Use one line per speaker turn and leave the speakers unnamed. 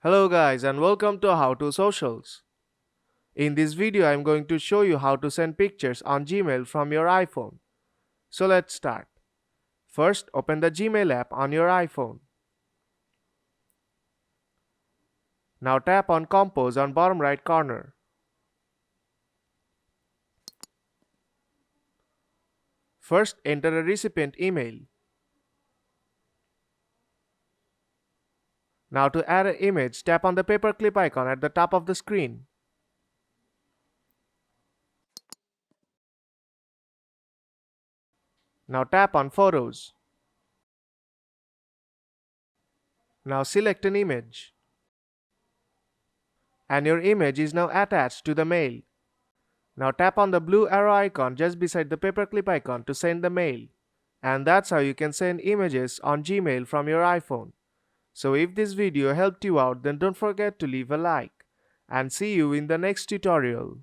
Hello guys and welcome to How to Socials. In this video I am going to show you how to send pictures on Gmail from your iPhone. So let's start. First open the Gmail app on your iPhone. Now tap on Compose on bottom right corner. First enter a recipient email. Now to add an image, tap on the paperclip icon at the top of the screen. Now tap on Photos. Now select an image. And your image is now attached to the mail. Now tap on the blue arrow icon just beside the paperclip icon to send the mail. And that's how you can send images on Gmail from your iPhone. So if this video helped you out, then don't forget to leave a like. And see you in the next tutorial.